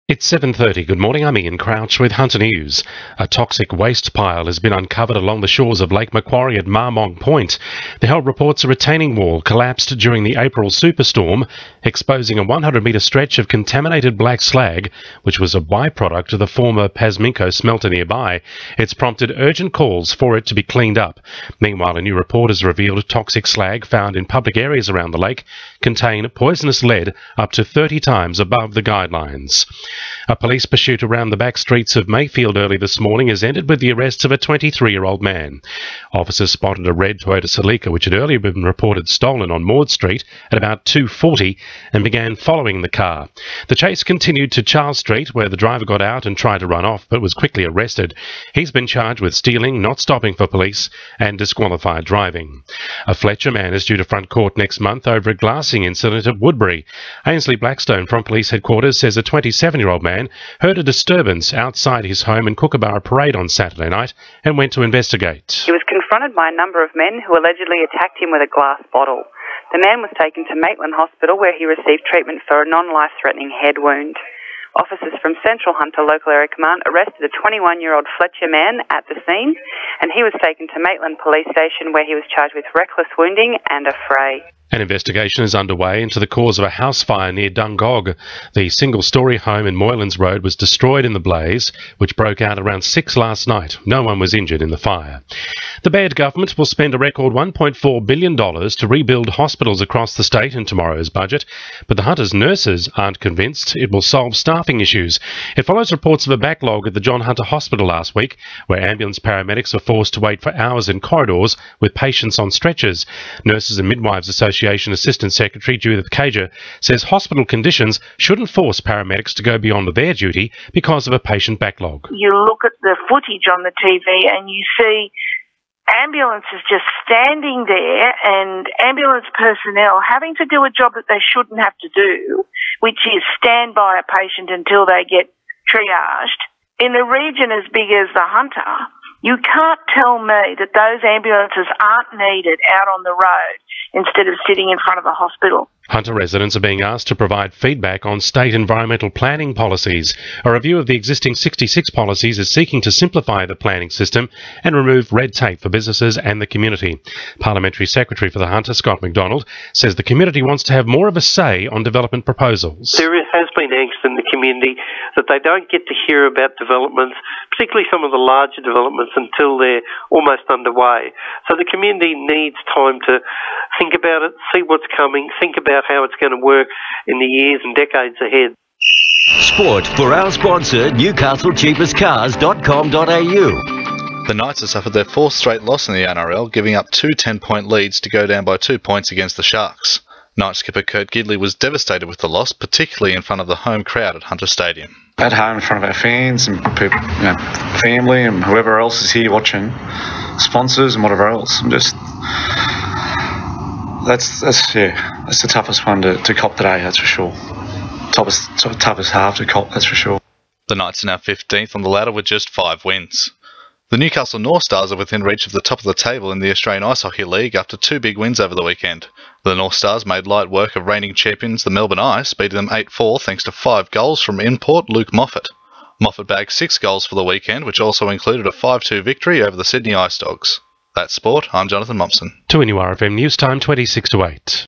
It's 7:30. Good morning, I'm Ian Crouch with Hunter News. A toxic waste pile has been uncovered along the shores of Lake Macquarie at Marmong Point. The Herald reports a retaining wall collapsed during the April superstorm, exposing a 100-metre stretch of contaminated black slag, which was a byproduct of the former Pasminco smelter nearby. It's prompted urgent calls for it to be cleaned up. Meanwhile, a new report has revealed toxic slag found in public areas around the lake contain poisonous lead up to 30 times above the guidelines. A police pursuit around the back streets of Mayfield early this morning has ended with the arrest of a 23-year-old man. Officers spotted a red Toyota Celica which had earlier been reported stolen on Maud Street at about 2:40 and began following the car. The chase continued to Charles Street, where the driver got out and tried to run off but was quickly arrested. He's been charged with stealing, not stopping for police, and disqualified driving. A Fletcher man is due to front court next month over a glassing incident at Woodbury. Ainsley Blackstone from police headquarters says a 27-year-old man heard a disturbance outside his home in Kookaburra Parade on Saturday night and went to investigate. He was confronted by a number of men who allegedly attacked him with a glass bottle. The man was taken to Maitland Hospital where he received treatment for a non-life-threatening head wound. Officers from Central Hunter Local Area Command arrested a 21-year-old Fletcher man at the scene, and he was taken to Maitland Police Station where he was charged with reckless wounding and a fray. An investigation is underway into the cause of a house fire near Dungog. The single-storey home in Moylands Road was destroyed in the blaze, which broke out around 6 last night. No one was injured in the fire. The Baird government will spend a record $1.4 billion to rebuild hospitals across the state in tomorrow's budget, but the Hunter's nurses aren't convinced it will solve staffing issues. It follows reports of a backlog at the John Hunter Hospital last week, where ambulance paramedics were forced to wait for hours in corridors with patients on stretchers. Nurses and Midwives Association Assistant Secretary Judith Cager says hospital conditions shouldn't force paramedics to go beyond their duty because of a patient backlog. You look at the footage on the TV and you see ambulances just standing there and ambulance personnel having to do a job that they shouldn't have to do, which is stand by a patient until they get triaged. In a region as big as the Hunter, you can't tell me that those ambulances aren't needed out on the road instead of sitting in front of a hospital. Hunter residents are being asked to provide feedback on state environmental planning policies. A review of the existing 66 policies is seeking to simplify the planning system and remove red tape for businesses and the community. Parliamentary Secretary for the Hunter, Scott McDonald, says the community wants to have more of a say on development proposals. There has been angst in the community that they don't get to hear about developments, particularly some of the larger developments, until they're almost underway. So the community needs time to think about it, see what's coming, think about how it's going to work in the years and decades ahead. Sport for our sponsor, NewcastleCheapestcars.com.au. The Knights have suffered their fourth straight loss in the NRL, giving up two 10-point leads to go down by 2 points against the Sharks. Knights skipper Kurt Gidley was devastated with the loss, particularly in front of the home crowd at Hunter Stadium. At home in front of our fans and people, family and whoever else is here watching, sponsors and whatever else. That's the toughest one to cop today, that's for sure. Toughest half to cop, that's for sure. The Knights are now 15th on the ladder with just 5 wins. The Newcastle North Stars are within reach of the top of the table in the Australian Ice Hockey League after 2 big wins over the weekend. The North Stars made light work of reigning champions the Melbourne Ice, beating them 8-4 thanks to 5 goals from import Luke Moffat. Moffat bagged 6 goals for the weekend, which also included a 5-2 victory over the Sydney Ice Dogs. That's sport. I'm Jonathan Mompson. To NURFM News Time 26 to 8.